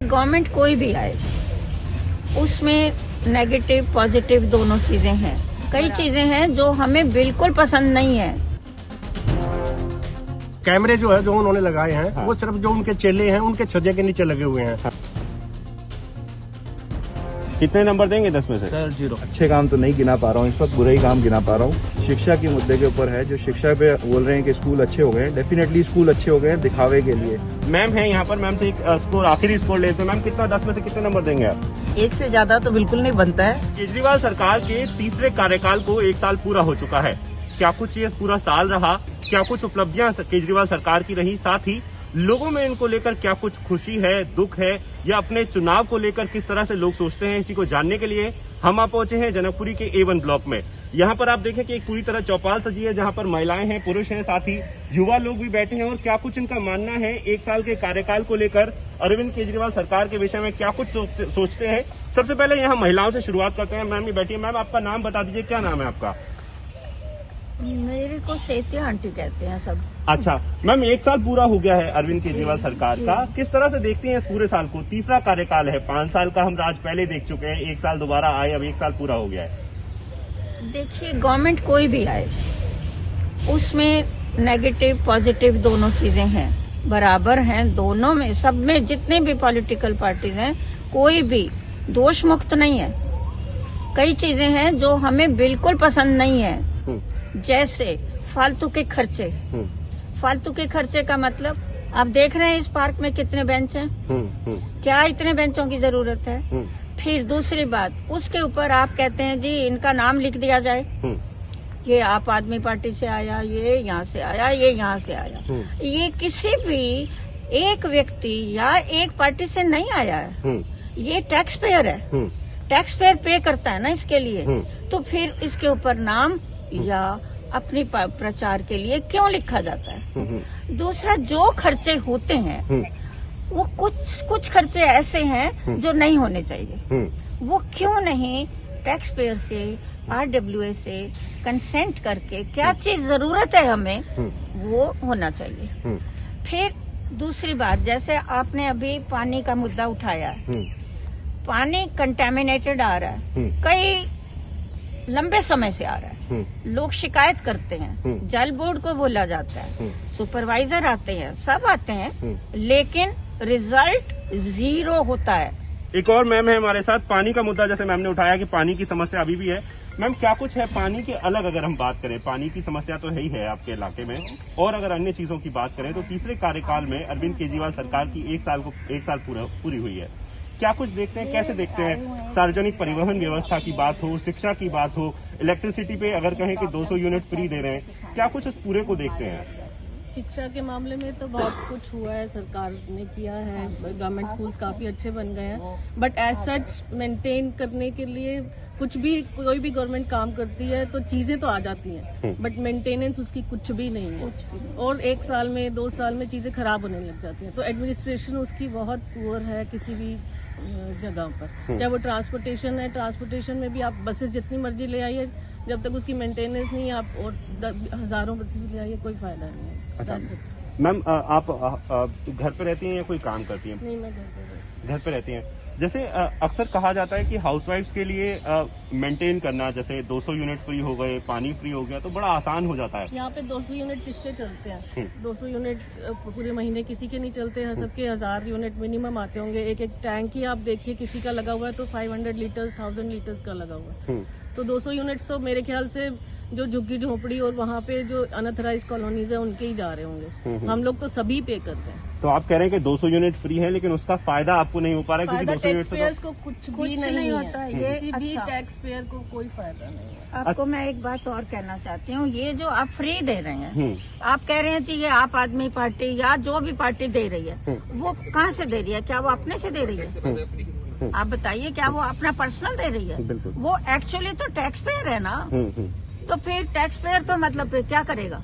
Government कोई भी आए उसमें नेगेटिव पॉजिटिव दोनों चीजें हैं। कई चीजें हैं जो हमें बिल्कुल पसंद नहीं है। कैमरे जो है जो उन्होंने लगाए हैं वो सिर्फ जो उनके चेले हैं उनके छज्जे के नीचे लगे हुए हैं। कितने नंबर देंगे 10 में से? सर 0। अच्छे काम तो नहीं गिना पा रहा हूँ, इस वक्त बुरे ही काम गिना पा रहा हूँ। शिक्षा के मुद्दे के ऊपर है, जो शिक्षा पे बोल रहे हैं कि स्कूल अच्छे हो गए हैं, डेफिनेटली स्कूल अच्छे हो गए हैं दिखावे के लिए। मैम है यहाँ पर, मैम से एक स्कोर आखिरी स्कोर लेते हैं। मैम कितना 10 में से कितने नंबर देंगे आप? 1 से ज्यादा तो बिल्कुल नहीं बनता है। केजरीवाल सरकार के तीसरे कार्यकाल को 1 साल पूरा हो चुका है। क्या कुछ ये पूरा साल रहा, क्या कुछ उपलब्धियां केजरीवाल सरकार की रही, साथ ही लोगों में इनको लेकर क्या कुछ खुशी है, दुख है, या अपने चुनाव को लेकर किस तरह से लोग सोचते हैं, इसी को जानने के लिए हम आप पहुंचे हैं जनकपुरी के A1 ब्लॉक में। यहाँ पर आप देखें कि एक पूरी तरह चौपाल सजी है, जहाँ पर महिलाएं हैं, पुरुष हैं, साथ ही युवा लोग भी बैठे हैं और क्या कुछ इनका मानना है 1 साल के कार्यकाल को लेकर, अरविंद केजरीवाल सरकार के विषय में क्या कुछ सोचते हैं। सबसे पहले यहाँ महिलाओं से शुरुआत करते हैं। मैम ये बैठी है, मैम आपका नाम बता दीजिए, क्या नाम है आपका? मेरे को सेतिया आंटी कहते हैं सब। अच्छा मैम, 1 साल पूरा हो गया है अरविंद केजरीवाल सरकार का, किस तरह से देखती हैं इस पूरे साल को? तीसरा कार्यकाल है, 5 साल का हम राज पहले देख चुके हैं, 1 साल दोबारा आए, अब 1 साल पूरा हो गया है। देखिए, गवर्नमेंट कोई भी आए उसमें नेगेटिव पॉजिटिव दोनों चीजें हैं, बराबर हैं दोनों में। सब में जितने भी पॉलिटिकल पार्टीज हैं कोई भी दोष मुक्त नहीं है। कई चीजें हैं जो हमें बिल्कुल पसंद नहीं है, जैसे फालतू के खर्चे। फालतू के खर्चे का मतलब आप देख रहे हैं इस पार्क में कितने बेंच हैं, क्या इतने बेंचों की जरूरत है? फिर दूसरी बात, उसके ऊपर आप कहते हैं जी इनका नाम लिख दिया जाए, ये आप आदमी पार्टी से आया, ये यहाँ से आया, ये यहाँ से आया। ये किसी भी एक व्यक्ति या एक पार्टी से नहीं आया है, ये टैक्स पेयर है, टैक्स पेयर पे करता है ना इसके लिए। तो फिर इसके ऊपर नाम या अपनी प्रचार के लिए क्यों लिखा जाता है? दूसरा, जो खर्चे होते हैं वो कुछ खर्चे ऐसे हैं जो नहीं होने चाहिए। वो क्यों नहीं टैक्स पेयर से, RWA से कंसेंट करके क्या चीज जरूरत है हमें, वो होना चाहिए। फिर दूसरी बात, जैसे आपने अभी पानी का मुद्दा उठाया, पानी कंटेमिनेटेड आ रहा है, कई लंबे समय से आ रहा है, लोग शिकायत करते हैं, जल बोर्ड को बोला जाता है, सुपरवाइजर आते हैं, सब आते हैं, लेकिन रिजल्ट 0 होता है। एक और मैम है हमारे साथ, पानी का मुद्दा जैसे मैम ने उठाया कि पानी की समस्या अभी भी है। मैम क्या कुछ है पानी के अलग, अगर हम बात करें, पानी की समस्या तो है ही है आपके इलाके में, और अगर अन्य चीजों की बात करें तो तीसरे कार्यकाल में अरविंद केजरीवाल सरकार की 1 साल पूरी हुई है, क्या कुछ देखते हैं, कैसे देखते हैं? सार्वजनिक परिवहन व्यवस्था की बात हो, शिक्षा की बात हो, इलेक्ट्रिसिटी पे अगर कहें कि 200 यूनिट फ्री दे रहे हैं, क्या कुछ इस पूरे को देखते हैं? शिक्षा के मामले में तो बहुत कुछ हुआ है, सरकार ने किया है, गवर्नमेंट स्कूल्स काफी अच्छे बन गए हैं, बट एज सच मेंटेन करने के लिए कुछ भी, कोई भी गवर्नमेंट काम करती है तो चीजें तो आ जाती हैं, बट मेंटेनेंस उसकी कुछ भी नहीं है, और 1 साल में 2 साल में चीजें खराब होने लग जाती हैं। तो एडमिनिस्ट्रेशन उसकी बहुत पुअर है किसी भी जगह पर, चाहे वो ट्रांसपोर्टेशन है, ट्रांसपोर्टेशन में भी आप बसेस जितनी मर्जी ले आइए, जब तक उसकी मेंटेनेंस नहीं, आप और हजारों बसेस ले आइए, कोई फायदा नहीं है। अच्छा मैम, आप घर पे रहती हैं या कोई काम करती हैं? नहीं, मैं घर पे रहती हैं। जैसे अक्सर कहा जाता है कि हाउसवाइफ्स के लिए मेंटेन करना, जैसे 200 यूनिट फ्री हो गए, पानी फ्री हो गया, तो बड़ा आसान हो जाता है। यहाँ पे 200 यूनिट किसके चलते हैं? 200 यूनिट पूरे महीने किसी के नहीं चलते हैं, सबके 1000 यूनिट मिनिमम आते होंगे। एक टैंक ही आप देखिए किसी का लगा हुआ है तो 500 लीटर्स 1000 लीटर्स का लगा हुआ है। तो 200 यूनिट्स तो मेरे ख्याल से जो झुग्गी झोपड़ी और वहाँ पे जो अनऑथराइज कॉलोनीज है उनके ही जा रहे होंगे। हम लोग तो सभी पे करते हैं। तो आप कह रहे हैं कि 200 यूनिट फ्री है, लेकिन उसका फायदा आपको नहीं हो पा रहा है, क्योंकि 200 टैक्स पेयर्स को कुछ भी नहीं होता है। ये किसी भी अच्छा, टैक्स पेयर को कोई फायदा नहीं है। आपको मैं एक बात और कहना चाहती हूँ, ये जो आप फ्री दे रहे हैं, आप कह रहे हैं जी ये आप आदमी पार्टी या जो भी पार्टी दे रही है, वो कहाँ से दे रही है? क्या वो अपने से दे रही है? आप बताइए, क्या वो अपना पर्सनल दे रही है? वो एक्चुअली तो टैक्स पेयर है ना। तो फिर टैक्स पेयर तो मतलब फिर क्या करेगा?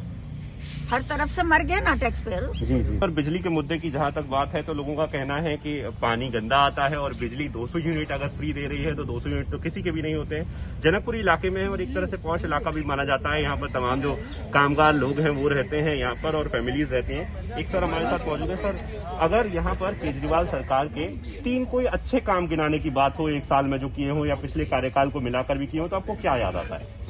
हर तरफ से मर गया ना टैक्स पेयर। जी जी। पर बिजली के मुद्दे की जहां तक बात है तो लोगों का कहना है कि पानी गंदा आता है और बिजली 200 यूनिट अगर फ्री दे रही है तो 200 यूनिट तो किसी के भी नहीं होते हैं। जनकपुरी इलाके में है और एक तरह से पॉश इलाका भी माना जाता है। यहाँ पर तमाम जो कामगार लोग हैं वो रहते हैं यहाँ पर और फैमिलीज रहती हैं। एक सर हमारे साथ मौजूद है। सर, अगर यहाँ पर केजरीवाल सरकार के 3 कोई अच्छे काम गिनाने की बात हो एक साल में जो किए हो या पिछले कार्यकाल को मिलाकर भी किए हो तो आपको क्या याद आता है?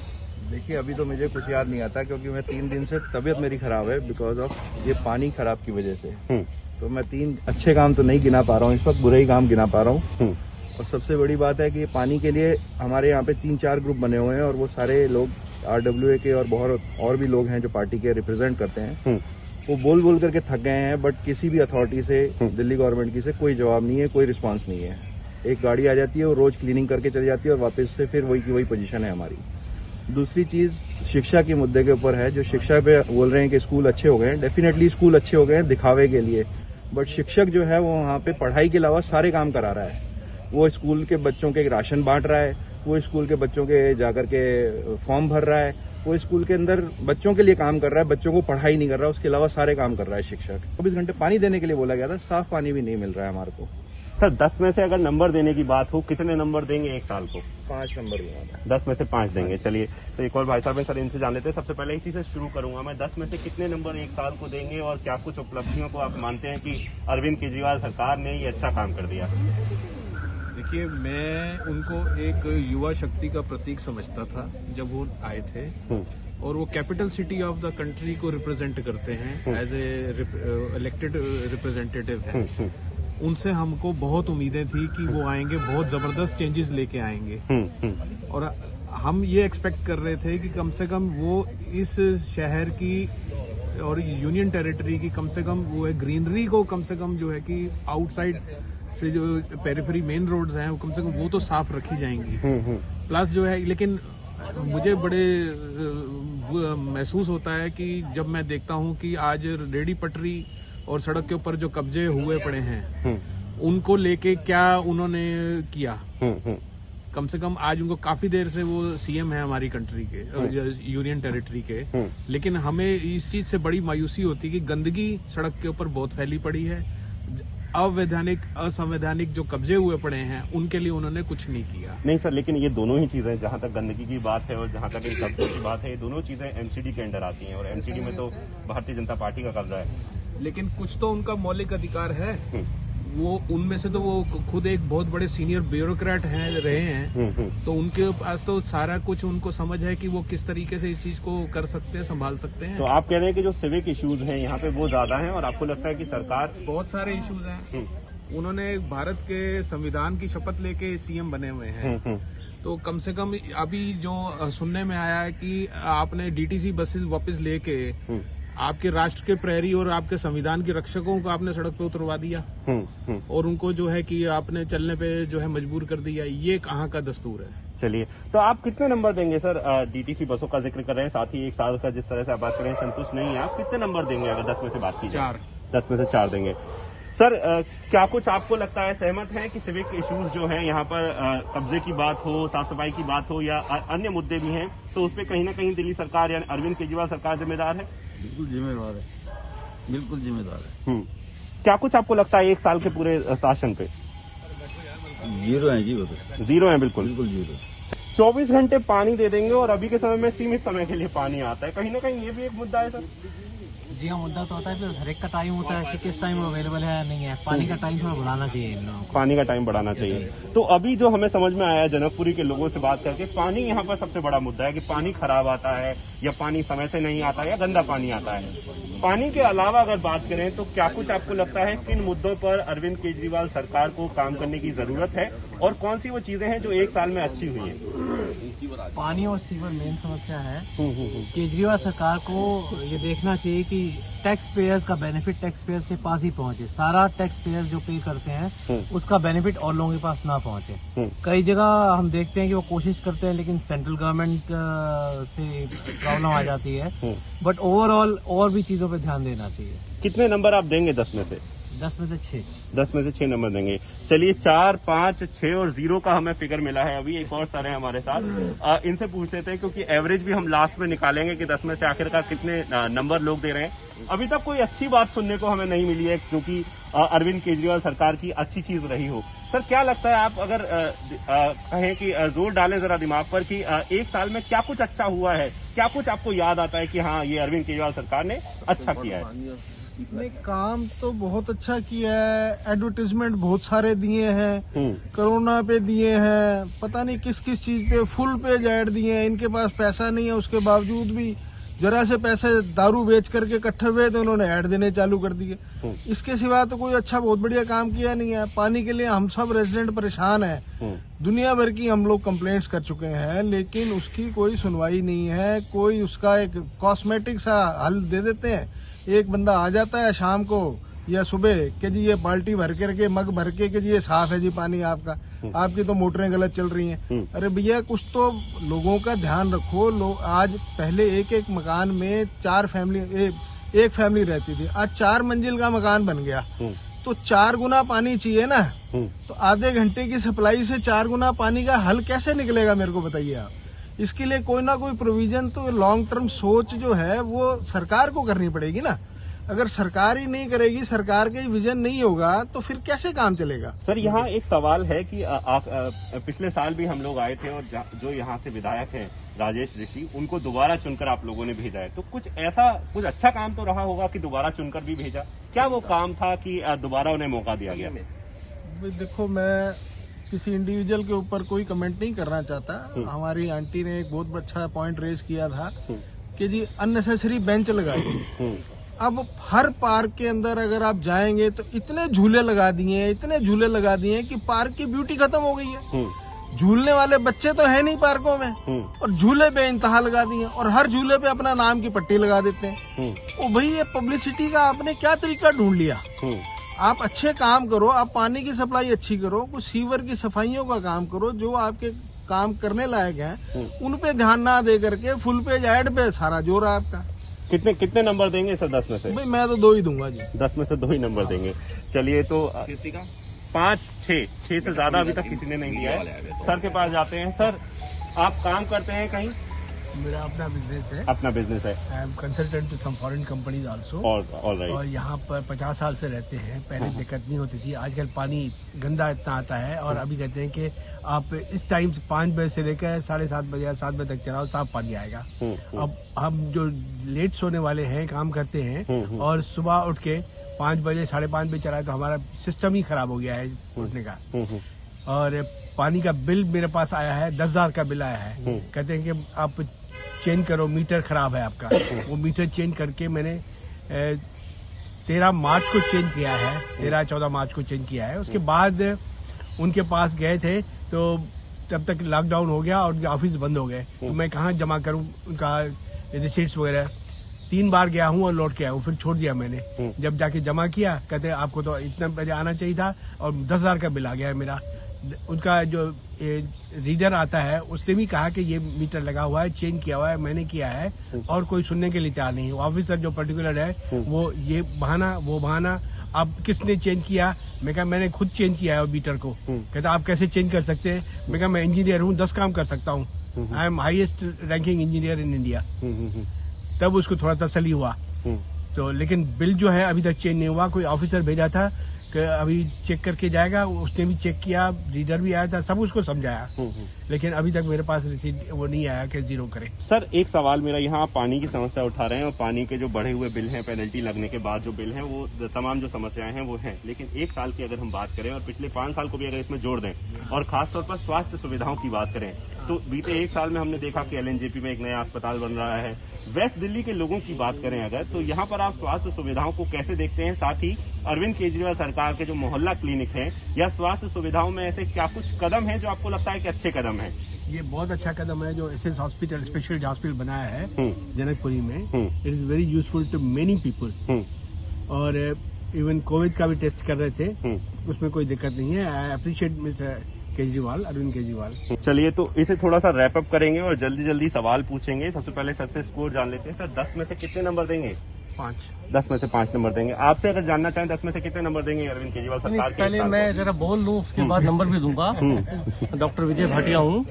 देखिए, अभी तो मुझे कुछ याद नहीं आता क्योंकि मैं 3 दिन से तबीयत मेरी खराब है बिकॉज ऑफ ये पानी खराब की वजह से। तो मैं 3 अच्छे काम तो नहीं गिना पा रहा हूँ, इस वक्त बुरे ही काम गिना पा रहा हूँ। और सबसे बड़ी बात है कि ये पानी के लिए हमारे यहाँ पे 3-4 ग्रुप बने हुए हैं और वो सारे लोग RWA के और बहुत और भी लोग हैं जो पार्टी के रिप्रेजेंट करते हैं। वो बोल बोल करके थक गए हैं बट किसी भी अथॉरिटी से, दिल्ली गवर्नमेंट की से कोई जवाब नहीं है, कोई रिस्पांस नहीं है। एक गाड़ी आ जाती है, वो रोज क्लीनिंग करके चली जाती है और वापस से फिर वही की वही पोजीशन है हमारी। दूसरी चीज शिक्षा के मुद्दे के ऊपर है। जो शिक्षा पे बोल रहे हैं कि स्कूल अच्छे हो गए हैं, डेफिनेटली स्कूल अच्छे हो गए हैं दिखावे के लिए, बट शिक्षक जो है वो वहाँ पे पढ़ाई के अलावा सारे काम करा रहा है। वो स्कूल के बच्चों के राशन बांट रहा है, वो स्कूल के बच्चों के जाकर के फॉर्म भर रहा है, वो स्कूल के अंदर बच्चों के लिए काम कर रहा है, बच्चों को पढ़ाई नहीं कर रहा, उसके अलावा सारे काम कर रहा है शिक्षक। 24 घंटे पानी देने के लिए बोला गया था, साफ पानी भी नहीं मिल रहा है हमारे को। सर, 10 में से अगर नंबर देने की बात हो, कितने नंबर देंगे एक साल को? 5 नंबर दूंगा। 10 में से 5 देंगे। चलिए, तो एक और भाई साहब है सर, इनसे जान लेते हैं। सबसे पहले इसी से शुरू करूंगा मैं। 10 में से कितने नंबर एक साल को देंगे और क्या कुछ उपलब्धियों को आप मानते हैं कि अरविंद केजरीवाल सरकार ने ये अच्छा काम कर दिया? देखिए, मैं उनको एक युवा शक्ति का प्रतीक समझता था जब वो आए थे और वो capital city of the country को रिप्रेजेंट करते हैं एज ए इलेक्टेड रिप्रेजेंटेटिव है। उनसे हमको बहुत उम्मीदें थी कि वो आएंगे, बहुत जबरदस्त चेंजेस लेके आएंगे और हम ये एक्सपेक्ट कर रहे थे कि कम से कम वो इस शहर की और यूनियन टेरिटरी की कम से कम वो है ग्रीनरी को कम से कम जो है कि आउटसाइड से जो पेरिफेरी मेन रोड्स हैं कम से कम वो तो साफ रखी जाएंगी। प्लस जो है, लेकिन मुझे बड़े महसूस होता है कि जब मैं देखता हूं कि आज रेडी पटरी और सड़क के ऊपर जो कब्जे हुए पड़े हैं उनको लेके क्या उन्होंने किया। कम से कम आज उनको काफी देर से वो सीएम है हमारी कंट्री के, यूनियन टेरिटरी के, लेकिन हमें इस चीज से बड़ी मायूसी होती है कि गंदगी सड़क के ऊपर बहुत फैली पड़ी है। अवैधानिक, असंवैधानिक जो कब्जे हुए पड़े हैं उनके लिए उन्होंने कुछ नहीं किया। नहीं सर, लेकिन ये दोनों ही चीजें, जहां तक गंदगी की बात है और जहां तक इन कब्जों की बात है, ये दोनों चीजें एमसीडी के अंडर आती हैं और एमसीडी में तो भारतीय जनता पार्टी का कब्जा है। लेकिन कुछ तो उनका मौलिक अधिकार है। वो उनमें से तो वो खुद एक बहुत बड़े सीनियर ब्यूरोक्रेट हैं रहे हैं, तो उनके पास तो सारा कुछ उनको समझ है कि वो किस तरीके से इस चीज को कर सकते हैं, संभाल सकते हैं। तो आप कह रहे हैं कि जो सिविक इश्यूज हैं यहाँ पे वो ज्यादा हैं और आपको लगता है कि सरकार, बहुत सारे इश्यूज हैं। उन्होंने भारत के संविधान की शपथ लेके सीएम बने हुए हैं, तो कम से कम अभी जो सुनने में आया है कि आपने डीटीसी बसेस वापस लेके आपके राष्ट्र के प्रहरी और आपके संविधान के रक्षकों को आपने सड़क पे उतरवा दिया और उनको जो है कि आपने चलने पे जो है मजबूर कर दिया। ये कहाँ का दस्तूर है? चलिए, तो आप कितने नंबर देंगे सर? डीटीसी बसों का जिक्र कर रहे हैं, साथ ही एक साल का जिस तरह से आप बात करें संतुष्ट नहीं है, आप कितने नंबर देंगे अगर 10 में से बात की? 4। 10 में से 4 देंगे। सर, क्या कुछ आपको लगता है, सहमत है कि सिविक इश्यूज जो हैं यहाँ पर कब्जे की बात हो, साफ सफाई की बात हो या अन्य मुद्दे भी हैं, तो उसपे कहीं ना कहीं दिल्ली सरकार या अरविंद केजरीवाल सरकार जिम्मेदार है? बिल्कुल जिम्मेदार है, बिल्कुल जिम्मेदार है। क्या कुछ आपको लगता है एक साल के पूरे शासन पे? 0 है जी, वो तो 0 है, बिल्कुल बिल्कुल 0। 24 घंटे पानी दे देंगे और अभी के समय में सीमित समय के लिए पानी आता है, कहीं ना कहीं ये भी एक मुद्दा है सर? जी हाँ, मुद्दा तो होता है, फिर हर एक का टाइम होता है कि किस टाइम अवेलेबल है या नहीं है। पानी का टाइम थोड़ा बढ़ाना चाहिए इन लोगों को, पानी का टाइम बढ़ाना चाहिए। तो अभी जो हमें समझ में आया जनकपुरी के लोगों से बात करके, पानी यहाँ पर सबसे बड़ा मुद्दा है कि पानी खराब आता है या पानी समय से नहीं आता या गंदा पानी आता है। पानी के अलावा अगर बात करें तो क्या कुछ आपको लगता है किन मुद्दों पर अरविंद केजरीवाल सरकार को काम करने की जरूरत है और कौन सी वो चीजें हैं जो एक साल में अच्छी हुई हैं? पानी और सीवर मेन समस्या है। केजरीवाल सरकार को ये देखना चाहिए कि टैक्स पेयर्स का बेनिफिट टैक्स पेयर्स के पास ही पहुंचे। सारा टैक्स पेयर्स जो पे करते हैं उसका बेनिफिट और लोगों के पास ना पहुंचे। कई जगह हम देखते हैं कि वो कोशिश करते हैं लेकिन सेंट्रल गवर्नमेंट से प्रॉब्लम आ जाती है, बट ओवरऑल और भी चीजों पे ध्यान देना चाहिए। कितने नंबर आप देंगे 10 में से? 10 में से 6। 10 में से 6 नंबर देंगे। चलिए 4, 5, 6 और 0 का हमें फिगर मिला है। अभी एक और सर है हमारे साथ, इनसे पूछ लेते हैं क्योंकि एवरेज भी हम लास्ट में निकालेंगे कि 10 में से आखिरकार कितने नंबर लोग दे रहे हैं। अभी तक कोई अच्छी बात सुनने को हमें नहीं मिली है क्योंकि अरविंद केजरीवाल सरकार की अच्छी चीज रही हो। सर क्या लगता है, आप अगर कहें कि जोर डालें जरा दिमाग पर कि एक साल में क्या कुछ अच्छा हुआ है, क्या कुछ आपको याद आता है कि हाँ ये अरविंद केजरीवाल सरकार ने अच्छा किया है? ने काम तो बहुत अच्छा किया है, एडवर्टीजमेंट बहुत सारे दिए हैं, कोरोना पे दिए हैं, पता नहीं किस किस चीज पे फुल पेज ऐड दिए हैं। इनके पास पैसा नहीं है, उसके बावजूद भी जरा से पैसे दारू बेच करके इकट्ठे हुए तो उन्होंने ऐड देने चालू कर दिए। इसके सिवा तो कोई अच्छा बहुत बढ़िया काम किया नहीं है। पानी के लिए हम सब रेजिडेंट परेशान हैं, दुनिया भर की हम लोग कंप्लेंट्स कर चुके हैं, लेकिन उसकी कोई सुनवाई नहीं है। कोई उसका एक कॉस्मेटिक सा हल दे देते हैं। एक बंदा आ जाता है शाम को या सुबह कि जी ये बाल्टी भर के मग भर के जी ये साफ है जी पानी आपका, आपकी तो मोटरें गलत चल रही हैं। अरे भैया कुछ तो लोगों का ध्यान रखो। आज पहले एक मकान में एक फैमिली रहती थी, आज 4 मंजिल का मकान बन गया तो 4 गुना पानी चाहिए ना। तो आधे घंटे की सप्लाई से 4 गुना पानी का हल कैसे निकलेगा, मेरे को बताइए आप। इसके लिए कोई ना कोई प्रोविजन तो लॉन्ग टर्म सोच जो है वो सरकार को करनी पड़ेगी ना। अगर सरकार ही नहीं करेगी, सरकार का विजन नहीं होगा तो फिर कैसे काम चलेगा? सर यहाँ एक सवाल है कि पिछले साल भी हम लोग आए थे और जो यहाँ से विधायक हैं राजेश ऋषि, उनको दोबारा चुनकर आप लोगों ने भेजा है, तो कुछ अच्छा काम तो रहा होगा कि दोबारा चुनकर भी भेजा। क्या वो काम था कि दोबारा उन्हें मौका दिया गया? देखो, मैं किसी इंडिविजुअल के ऊपर कोई कमेंट नहीं करना चाहता। हमारी आंटी ने एक बहुत अच्छा पॉइंट रेज किया था कि जी अननेसेसरी बेंच लगाई। अब हर पार्क के अंदर अगर आप जाएंगे तो इतने झूले लगा दिए कि पार्क की ब्यूटी खत्म हो गई है। झूलने वाले बच्चे तो है नहीं पार्कों में, और झूले बेइंतहा लगा दिए और हर झूले पे अपना नाम की पट्टी लगा देते हैं। ओ भाई, ये पब्लिसिटी का आपने क्या तरीका ढूंढ लिया? आप अच्छे काम करो, आप पानी की सप्लाई अच्छी करो, कुछ सीवर की सफाइयों का काम करो, जो आपके काम करने लायक हैं उन पे ध्यान ना दे करके फुल पेज ऐड पे सारा जोर है आपका। कितने नंबर देंगे सर 10 में से? भाई मैं तो 2 ही दूंगा जी। 10 में से 2 ही नंबर देंगे। चलिए तो किसी का 5, 6 से ज्यादा अभी तक किसी ने नहीं लिया है। सर के पास जाते हैं। सर, आप काम करते हैं कहीं? मेरा अपना बिजनेस है। अपना बिजनेस है। I am consultant to some foreign companies also. और यहाँ पर 50 साल से रहते हैं। पहले दिक्कत नहीं होती थी, आजकल पानी गंदा इतना आता है। और अभी कहते हैं कि आप इस टाइम से 5 बजे से लेकर 7:30 बजे या 7 बजे तक चलाओ, साफ पानी आएगा। अब हम जो लेट सोने वाले हैं, काम करते हैं और सुबह उठ के 5 बजे 5:30 बजे चलाए तो हमारा सिस्टम ही खराब हो गया है उठने का। और पानी का बिल मेरे पास आया है, 10,000 का बिल आया है। कहते हैं कि आप चेंज करो, मीटर खराब है आपका। वो मीटर चेंज करके मैंने 13 मार्च को चेंज किया है, 13-14 मार्च को चेंज किया है। उसके बाद उनके पास गए थे तो तब तक लॉकडाउन हो गया और ऑफिस बंद हो गए। तो मैं कहाँ जमा करूँ उनका रिसीट्स वगैरह? 3 बार गया हूँ और लौट के आया हूँ, फिर छोड़ दिया मैंने। जब जाके जमा किया, कहते आपको तो इतना बजे आना चाहिए था और 10,000 का बिल आ गया है मेरा। उनका जो रीडर आता है उसने भी कहा कि ये मीटर लगा हुआ है, चेंज किया हुआ है, मैंने किया है, और कोई सुनने के लिए तैयार नहीं। ऑफिसर जो पर्टिकुलर है वो ये बहाना वो बहाना। अब किसने चेंज किया? मैं कहा मैंने खुद चेंज किया है मीटर को। कहता आप कैसे चेंज कर सकते हैं? मैं कहा मैं इंजीनियर हूँ, 10 काम कर सकता हूँ। I am highest ranking engineer in India. तब उसको थोड़ा तसल्ली हुआ। तो लेकिन बिल जो है अभी तक चेंज नहीं हुआ। कोई ऑफिसर भेजा था कि अभी चेक करके जाएगा, उसने भी चेक किया, रीडर भी आया था, सब उसको समझाया, लेकिन अभी तक मेरे पास रिसीट वो नहीं आया कि जीरो करे। सर, एक सवाल मेरा, यहाँ पानी की समस्या उठा रहे हैं और पानी के जो बढ़े हुए बिल हैं, पेनल्टी लगने के बाद जो बिल हैं, वो तमाम जो समस्याएं हैं वो हैं, लेकिन 1 साल की अगर हम बात करें और पिछले 5 साल को भी अगर इसमें जोड़ दें और खासतौर पर स्वास्थ्य सुविधाओं की बात करें तो बीते 1 साल में हमने देखा कि LNJP में एक नया अस्पताल बन रहा है। वेस्ट दिल्ली के लोगों की बात करें अगर, तो यहाँ पर आप स्वास्थ्य सुविधाओं को कैसे देखते हैं? साथ ही अरविंद केजरीवाल सरकार के जो मोहल्ला क्लिनिक हैं या स्वास्थ्य सुविधाओं में ऐसे क्या कुछ कदम हैं जो आपको लगता है कि अच्छे कदम हैं? ये बहुत अच्छा कदम है जो एसएस हॉस्पिटल, स्पेशल हॉस्पिटल बनाया है जनकपुरी में। It is very useful to many people. और इवन कोविड का भी टेस्ट कर रहे थे, उसमें कोई दिक्कत नहीं है। I appreciate Mister Kejriwal, Arvind Kejriwal. चलिए तो इसे थोड़ा सा रैप अप करेंगे और जल्दी जल्दी सवाल पूछेंगे। सबसे पहले सबसे स्कोर जान लेते हैं। सर, 10 में से कितने नंबर देंगे? 10 में से 5 नंबर देंगे। आपसे अगर जानना चाहें 10 में से कितने नंबर देंगे अरविंद केजरीवाल सरकार के? पहले मैं जरा बोल लूं, उसके बाद नंबर भी दूंगा। डॉक्टर विजय भाटिया हूँ।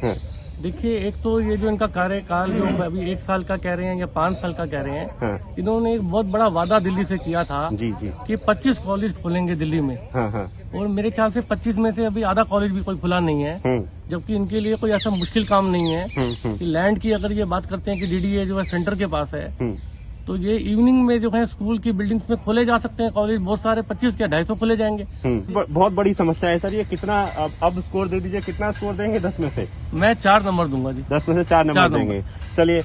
देखिए, एक तो ये जो इनका कार्यकाल जो अभी 1 साल का कह रहे हैं या 5 साल का कह रहे हैं, इन्होंने एक बहुत बड़ा वादा दिल्ली से किया था कि 25 कॉलेज खोलेंगे दिल्ली में। और मेरे ख्याल से 25 में से अभी आधा कॉलेज भी कोई खुला नहीं है, जबकि इनके लिए कोई ऐसा मुश्किल काम नहीं है कि लैंड की अगर ये बात करते हैं कि डीडीए जो है सेंटर के पास है, तो ये इवनिंग में जो है स्कूल की बिल्डिंग्स में खोले जा सकते हैं कॉलेज, बहुत सारे 25 के 250 खोले जाएंगे। बहुत बड़ी समस्या है सर ये। कितना अब स्कोर दे दीजिए, कितना स्कोर देंगे 10 में से? मैं 4 नंबर दूंगा जी। 10 में से 4 नंबर देंगे। चलिए,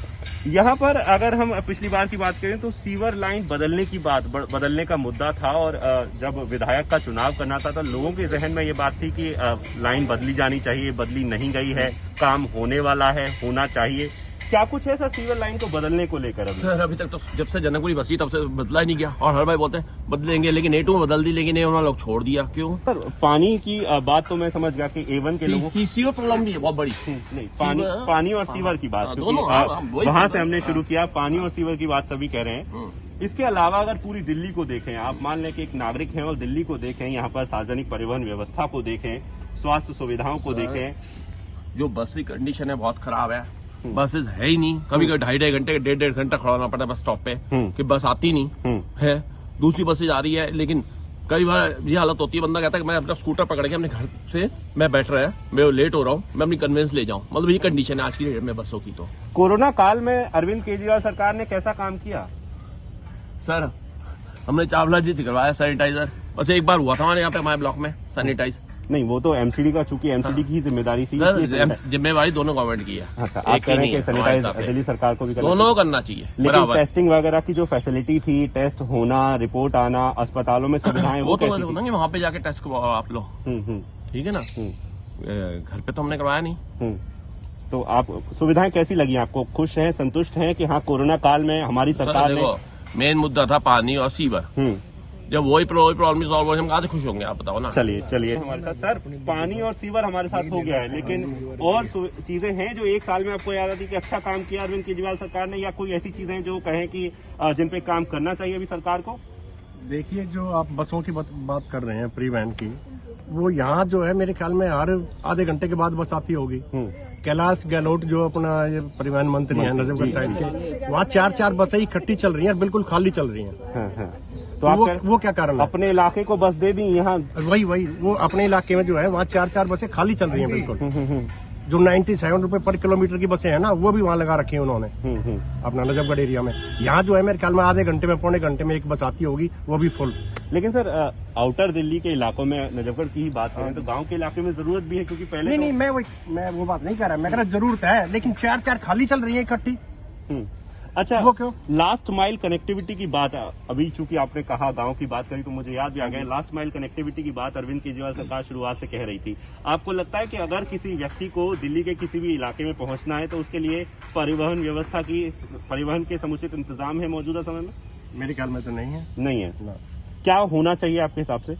यहाँ पर अगर हम पिछली बार की बात करें तो सीवर लाइन बदलने का मुद्दा था, और जब विधायक का चुनाव करना था तो लोगों के जहन में ये बात थी कि लाइन बदली जानी चाहिए, बदली नहीं गई है, काम होने वाला है, होना चाहिए। क्या कुछ है सर सीवर लाइन को बदलने को लेकर? सर अभी तक तो जब से जनकपुरी बसी तब से बदला ही नहीं गया, और हर भाई बोलते हैं बदलेंगे, लेकिन A2 में बदल दी, लेकिन उन्होंने लोग छोड़ दिया। क्यों सर? पानी की बात तो मैं समझ गया कि A1 के लोगों सीवर प्रॉब्लम भी है बहुत बड़ी। नहीं, पानी और सीवर की बात, वहाँ से हमने शुरू किया। पानी और सीवर की बात सभी कह रहे हैं। इसके अलावा अगर पूरी दिल्ली को देखें, आप मान लें कि एक नागरिक हैं और दिल्ली को देखें, यहाँ पर सार्वजनिक परिवहन व्यवस्था को देखें, स्वास्थ्य सुविधाओं को देखें, जो बस की कंडीशन है बहुत खराब है। बसेस है ही नहीं, कभी कभी 2.5 घंटे 1.5 घंटा खड़ा होना पड़ता है बस स्टॉप पे कि बस आती नहीं है। दूसरी बसेज आ रही है, लेकिन कई बार ये हालत होती है, बंदा कहता है कि मैं अपना स्कूटर पकड़ के अपने घर से मैं बैठ रहा है, मैं लेट हो रहा हूँ, मैं अपनी कन्वेंस ले जाऊँ। मतलब ये कंडीशन है आज की डेट में बसों की। तो कोरोना काल में अरविंद केजरीवाल सरकार ने कैसा काम किया? सर हमने चावला जी करवाया सैनिटाइजर, बस एक बार हुआ था हमारे यहाँ पे, हमारे ब्लॉक में सैनिटाइज। नहीं, वो तो एमसीडी का, चूंकि एमसीडी की ही जिम्मेदारी थी। जिम्मेदारी दोनों गवर्नमेंट की है। आप कह रहे हैं कि सैनिटाइज दिल्ली सरकार को भी दोनों करना चाहिए, लेकिन टेस्टिंग वगैरह की जो फैसिलिटी थी, टेस्ट होना, रिपोर्ट आना, अस्पतालों में सुविधाएं, वो तो वहाँ पे जाके टेस्ट करवाओ आप लोग, ठीक है ना। घर पे तो हमने करवाया नहीं। तो आप सुविधाएं कैसी लगी आपको? खुश हैं, संतुष्ट हैं कि हाँ कोरोना काल में हमारी सरकार ने? मेन मुद्दा था पानी और सीवर। जब वही प्रॉब्लम सॉल्व हो, हम कहाँ से खुश होंगे आप बताओ ना। चलिए हमारे साथ सर, पानी और सीवर हमारे साथ हो गया है, लेकिन और चीजें हैं जो 1 साल में आपको याद आती कि अच्छा काम किया अरविंद केजरीवाल सरकार ने, या कोई ऐसी चीजें जो कहें कि जिन पे काम करना चाहिए अभी सरकार को? देखिए, जो आप बसों की बात कर रहे हैं, प्री वैन की, वो यहाँ जो है मेरे ख्याल में हर आधे घंटे के बाद बस आती होगी। कैलाश गहलोत जो अपना ये परिवहन मंत्री हैं नजफगढ़ साइड के, वहाँ 4 बसें इकट्ठी चल रही हैं, बिल्कुल खाली चल रही हैं। तो आप वो क्या कारण है? अपने इलाके को बस दे दी यहाँ? वही वो अपने इलाके में जो है वहाँ 4 बसें खाली चल रही हैं बिल्कुल। जो 97 रुपए पर किलोमीटर की बसें हैं ना, वो भी वहाँ लगा रखी है उन्होंने अपना नजफगढ़ एरिया में। यहाँ जो है मेरे ख्याल में आधे घंटे में, पौने घंटे में एक बस आती होगी, वो भी फुल। लेकिन सर आउटर दिल्ली के इलाकों में, नजफगढ़ की ही बात करें तो गांव के इलाके में जरूरत भी है, क्योंकि पहले नहीं, मैं वो बात नहीं कर रहा, मैं कह रहा जरूरत है, लेकिन 4 खाली चल रही है इकट्ठी। अच्छा, वो क्यों? लास्ट माइल कनेक्टिविटी की बात, अभी चूंकि आपने कहा गांव की बात करी तो मुझे याद भी आ गया, लास्ट माइल कनेक्टिविटी की बात अरविंद केजरीवाल सरकार शुरुआत से कह रही थी। आपको लगता है कि अगर किसी व्यक्ति को दिल्ली के किसी भी इलाके में पहुंचना है तो उसके लिए परिवहन के समुचित इंतजाम है मौजूदा समय में? मेरे ख्याल में तो नहीं है। क्या होना चाहिए आपके हिसाब से?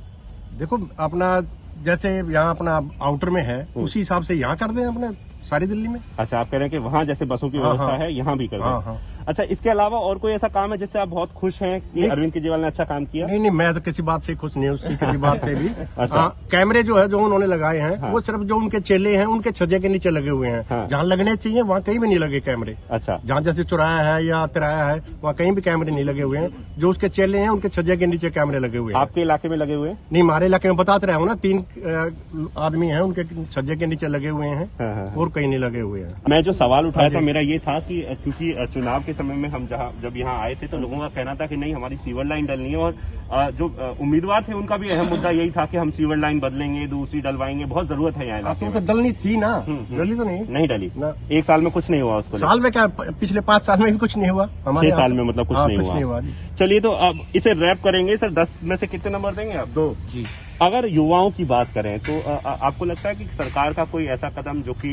देखो, अपना जैसे यहाँ अपना आउटर में है, उसी हिसाब से यहाँ कर दें अपने सारी दिल्ली में। अच्छा, आप कह रहे हैं कि वहाँ जैसे बसों की व्यवस्था है यहाँ भी कर दें। अच्छा, इसके अलावा और कोई ऐसा काम है जिससे आप बहुत खुश हैं कि अरविंद केजरीवाल ने अच्छा काम किया? नहीं, मैं तो किसी बात से खुश नहीं हूँ, उसकी किसी बात से भी। अच्छा। कैमरे जो है जो उन्होंने लगाए हैं, वो सिर्फ जो उनके चेले हैं उनके छज्जे के नीचे लगे हुए हैं। जहाँ लगने चाहिए वहाँ कहीं भी नहीं लगे कैमरे। अच्छा। जहाँ जैसे चौराया है या तिराया है, वहाँ कहीं भी कैमरे नहीं लगे हुए हैं। जो उसके चेले हैं उनके छज्जे के नीचे कैमरे लगे हुए हैं। आपके इलाके में लगे हुए हैं? नहीं, हमारे इलाके में बताते रहे हो ना, 3 आदमी हैं, उनके छज्जे के नीचे लगे हुए हैं और कहीं नहीं लगे हुए हैं। मैं जो सवाल उठाया था मेरा ये था कि क्योंकि चुनाव के समय में हम जब यहाँ आए थे तो लोगों का कहना था कि नहीं, हमारी सीवर लाइन डलनी है, और जो उम्मीदवार थे उनका भी अहम मुद्दा यही था कि हम सीवर लाइन बदलेंगे, दूसरी डलवाएंगे, बहुत जरूरत है यहाँ इलाके में। तो डलनी थी ना, डली तो नहीं डली ना। 1 साल में कुछ नहीं हुआ उसको? साल में क्या, पिछले 5 साल में भी कुछ नहीं हुआ हमारे 6 साल में, मतलब कुछ नहीं हुआ। चलिए, तो अब इसे रैप करेंगे सर। 10 में से कितने नंबर देंगे आप? 2 जी। अगर युवाओं की बात करें तो आपको लगता है कि सरकार का कोई ऐसा कदम जो कि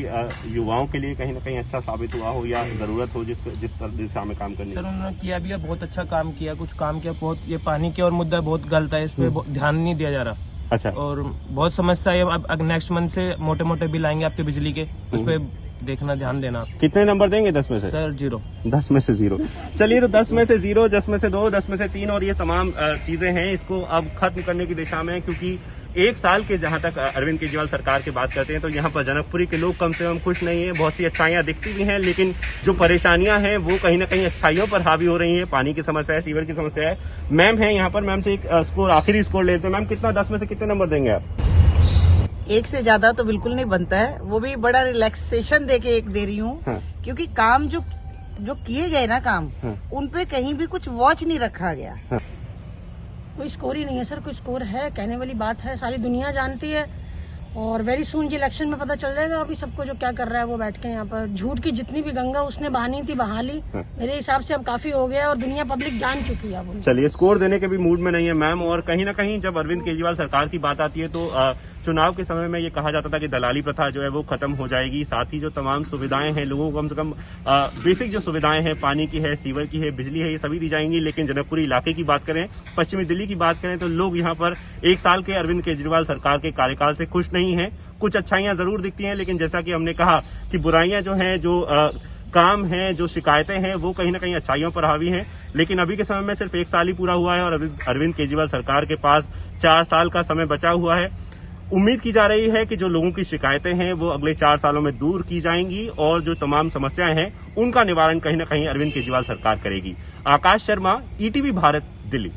युवाओं के लिए कहीं ना कहीं अच्छा साबित हुआ हो या जरूरत हो जिस दिशा में काम करने? सर, उन्होंने किया भी है, बहुत अच्छा काम किया, कुछ काम किया बहुत। ये पानी के और मुद्दा बहुत गलत है, इस पे ध्यान नहीं दिया जा रहा। अच्छा। और बहुत समस्या है। अब नेक्स्ट मंथ से मोटे बिल आएंगे आपके बिजली के, उस पे देखना, ध्यान देना। कितने नंबर देंगे 10 में से? सर 0। 10 में से 0। चलिए, तो 10 में से 0, 10 में से 2, 10 में से 3 और ये तमाम चीजें हैं, इसको अब खत्म करने की दिशा में, क्योंकि एक साल के जहां तक अरविंद केजरीवाल सरकार की बात करते हैं तो यहाँ पर जनकपुरी के लोग कम से कम खुश नहीं है। बहुत सी अच्छाइयां दिखती भी हैं, लेकिन जो परेशानियां हैं वो कहीं ना कहीं अच्छाइयों पर हावी हो रही हैं। पानी की समस्या है, सीवर की समस्या है। मैम है यहाँ पर, मैम से एक स्कोर, आखिरी स्कोर लेते हैं। मैम, कितना 10 में से कितने नंबर देंगे आप? 1 से ज्यादा तो बिल्कुल नहीं बनता है, वो भी बड़ा रिलैक्सेशन दे के 1 दे रही हूँ। हाँ। क्योंकि काम जो किए गए ना काम, हाँ। उन पे कहीं भी कुछ वॉच नहीं रखा गया। हाँ। कोई स्कोर ही नहीं है सर, कोई स्कोर है कहने वाली बात है, सारी दुनिया जानती है और वेरी सून जी इलेक्शन में पता चल जाएगा अभी सबको जो क्या कर रहा है वो बैठ के यहाँ पर। झूठ की जितनी भी गंगा उसने बहानी थी बहा ली। मेरे हिसाब से अब काफी हो गया और दुनिया पब्लिक जान चुकी है अब। चलिए, स्कोर देने के भी मूड में नहीं है मैम। और कहीं ना कहीं जब अरविंद केजरीवाल सरकार की बात आती है तो चुनाव के समय में ये कहा जाता था कि दलाली प्रथा जो है वो खत्म हो जाएगी, साथ ही जो तमाम सुविधाएं हैं लोगों को कम से कम बेसिक जो सुविधाएं हैं, पानी की है, सीवर की है, बिजली है, ये सभी दी जाएंगी। लेकिन जनकपुरी इलाके की बात करें, पश्चिमी दिल्ली की बात करें तो लोग यहाँ पर 1 साल के अरविंद केजरीवाल सरकार के कार्यकाल से खुश नहीं है। कुछ अच्छाइयां जरूर दिखती हैं, लेकिन जैसा कि हमने कहा कि बुराइयां जो हैं, जो काम है, जो शिकायतें हैं, वो कहीं ना कहीं अच्छाइयों पर हावी हैं। लेकिन अभी के समय में सिर्फ 1 साल ही पूरा हुआ है और अरविंद केजरीवाल सरकार के पास 4 साल का समय बचा हुआ है। उम्मीद की जा रही है कि जो लोगों की शिकायतें हैं वो अगले 4 सालों में दूर की जाएंगी और जो तमाम समस्याएं हैं उनका निवारण कहीं ना कहीं अरविंद केजरीवाल सरकार करेगी। आकाश शर्मा, ETV भारत, दिल्ली।